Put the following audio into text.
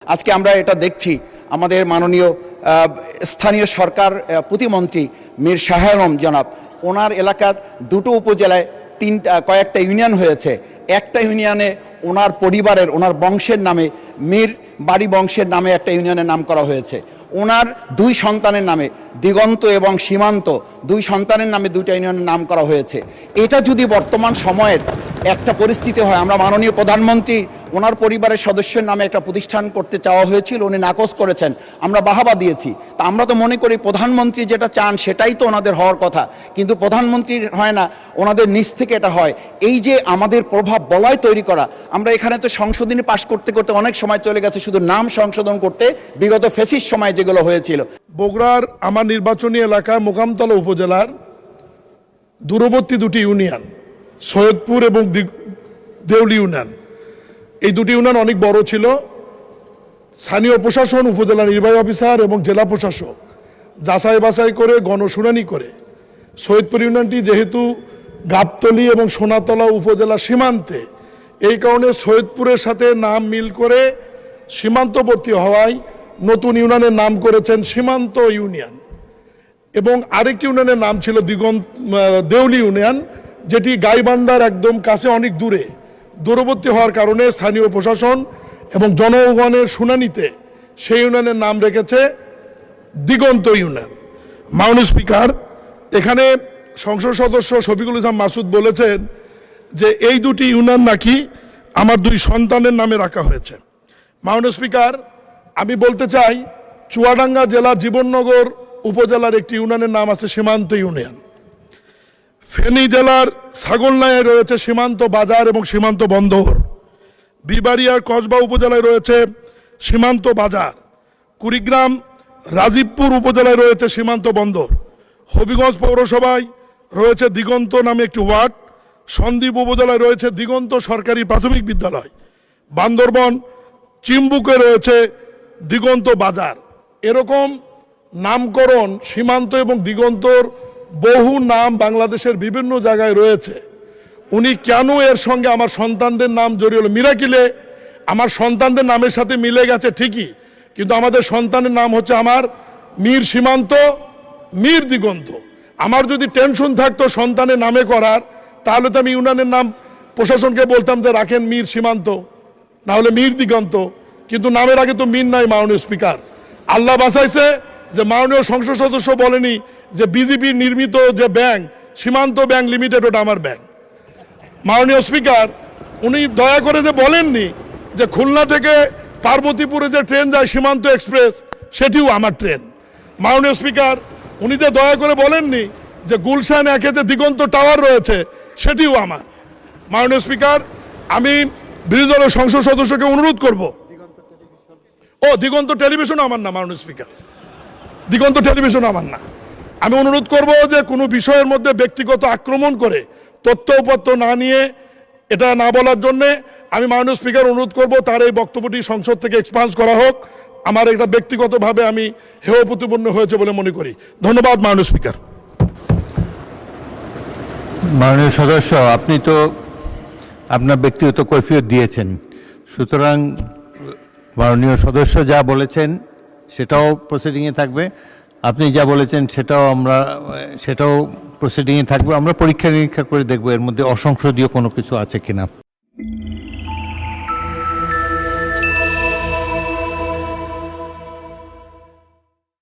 আজকে আমরা এটা দেখছি আমাদের মাননীয় স্থানীয় সরকার প্রতিমন্ত্রী মীর শাহ আলম জনাব ওনার এলাকার দুটো উপজেলায় কয়েকটা ইউনিয়ন হয়েছে। একটা ইউনিয়নে ওনার পরিবারের ওনার বংশের নামে মীর বাড়ি বংশের নামে একটা ইউনিয়নের নাম করা হয়েছে। ওনার দুই সন্তানের নামে দিগন্ত এবং সীমান্ত দুই সন্তানের নামে দুইটা ইউনিয়নের নাম করা হয়েছে। এটা যদি বর্তমান সময়ের একটা পরিস্থিতি হয়, আমরা মাননীয় প্রধানমন্ত্রী ওনার পরিবারের সদস্যের নামে একটা প্রতিষ্ঠান করতে চাওয়া হয়েছিল, উনি নাকচ করেছেন, আমরা বাহাবা দিয়েছি। তা আমরা তো মনে করি প্রধানমন্ত্রী যেটা চান সেটাই তো ওনাদের হওয়ার কথা, কিন্তু প্রধানমন্ত্রীর হয় না, ওনাদের নিচ থেকে এটা হয়। এই যে আমাদের প্রভাব বলয় তৈরি করা, আমরা এখানে তো সংশোধনী পাশ করতে করতে অনেক সময় চলে গেছে শুধু নাম সংশোধন করতে, বিগত ফেসিস সময় যেগুলো হয়েছিল। বগুড়ার আমার নির্বাচনী এলাকা মোকামতলা উপজেলার দূরবর্তী দুটি ইউনিয়ন সৈয়দপুর এবং দেউলি ইউনিয়ন, এই দুটি ইউনিয়ন অনেক বড় ছিল। স্থানীয় প্রশাসন, উপজেলা নির্বাহী অফিসার এবং জেলা প্রশাসক যাচাই বাছাই করে গণশুনানি করে সৈয়দপুর ইউনিয়নটি যেহেতু গাবতলী এবং সোনাতলা উপজেলা সীমান্তে, এই কারণে সৈয়দপুরের সাথে নাম মিল করে সীমান্তবর্তী হওয়ায় নতুন ইউনিয়নের নাম করেছেন সীমান্ত ইউনিয়ন। এবং আরেকটি ইউনিয়নের নাম ছিল দেউলি ইউনিয়ন, যেটি গাইবান্ধার একদম কাছে অনেক দূরবর্তী হওয়ার কারণে স্থানীয় প্রশাসন এবং জনগণের শুনানিতে সেই ইউনিয়নের নাম রেখেছে দিগন্ত ইউনিয়ন। মাননীয় স্পিকার, এখানে সংসদ সদস্য শফিকুল ইসলাম মাসুদ বলেছেন যে এই দুটি ইউনিয়ন নাকি আমার দুই সন্তানের নামে রাখা হয়েছে। মাননীয় স্পিকার, আমি বলতে চাই চুয়াডাঙ্গা জেলার জীবননগর উপজেলার একটি ইউনিয়নের নাম আছে সীমান্ত ইউনিয়ন। ফেনী জেলার ছাগলনাইয়ে রয়েছে সীমান্ত বাজার এবং সীমান্ত বন্দর। বিবাড়িয়ার কসবা উপজেলায় রয়েছে সীমান্ত বাজার। কুড়িগ্রাম রাজীবপুর উপজেলায় রয়েছে সীমান্ত বন্দর। হবিগঞ্জ পৌরসভায় রয়েছে দিগন্ত নামে একটি ওয়ার্ড। সন্দ্বীপ উপজেলায় রয়েছে দিগন্ত সরকারি প্রাথমিক বিদ্যালয়। বান্দরবন চিম্বুকে রয়েছে দিগন্ত বাজার। এরকম নামকরণ সীমান্ত এবং দিগন্তর বহু নাম বাংলাদেশের বিভিন্ন জায়গায় রয়েছে। উনি কেন এর সঙ্গে আমার সন্তানদের নাম জড়িয়ে হলো? মিরাকিলে আমার সন্তানদের নামের সাথে মিলে গেছে ঠিকই, কিন্তু আমাদের সন্তানের নাম হচ্ছে আমার মীর সীমান্ত, মীর দিগন্ত। আমার যদি টেনশন থাকতো সন্তানের নামে করার, তাহলে তো আমি ইউনিয়নের নাম প্রশাসনকে বলতাম যে রাখেন মীর সীমান্ত, না হলে মীর দিগন্ত, কিন্তু নামের আগে তো মীর নাই। মাননীয় স্পিকার, আল্লাহ বাঁচাইছে যে মাননীয় সংসদ সদস্য বলেনি যে বিজেপির নির্মিত যে ব্যাংক সীমান্ত ব্যাংক লিমিটেড ওটা আমার ব্যাংক। মাননীয় স্পিকার, উনি দয়া করে যে বলেননি যে খুলনা থেকে পার্বতীপুরে যে ট্রেন যায় সীমান্ত এক্সপ্রেস, সেটিও আমার ট্রেন। মাননীয় স্পিকার, উনি যে দয়া করে বলেননি যে গুলশান একে যে দিগন্ত টাওয়ার রয়েছে, সেটিও আমার। মাননীয় স্পিকার, আমি বিরোধী দলের সংসদ সদস্যকে অনুরোধ করব, দিগন্ত টেলিভিশন আমার না। মাননীয় স্পিকার, দিগন্ত টেলিভিশন আমার না। আমি অনুরোধ করব যে কোনো বিষয়ের মধ্যে ব্যক্তিগত আক্রমণ করে তথ্য উপত্য না নিয়ে এটা না বলার জন্য আমি মাননীয় স্পিকার অনুরোধ করব তার এই বক্তব্যটি সংসদ থেকে এক্সপান্স করা হোক। আমার এটা ব্যক্তিগতভাবে আমি হেয় প্রতিপন্ন হয়েছে বলে মনে করি। ধন্যবাদ মাননীয় স্পিকার। মাননীয় সদস্য, আপনি তো আপনার ব্যক্তিগত কৈফিয়ত দিয়েছেন, সুতরাং মাননীয় সদস্য যা বলেছেন সেটাও প্রসিডিংয়ে থাকবে, আপনি যা বলেছেন সেটাও প্রসিডিংয়ে থাকবে। আমরা পরীক্ষা নিরীক্ষা করে দেখব এর মধ্যে অসংসদীয় কোনো কিছু আছে কিনা।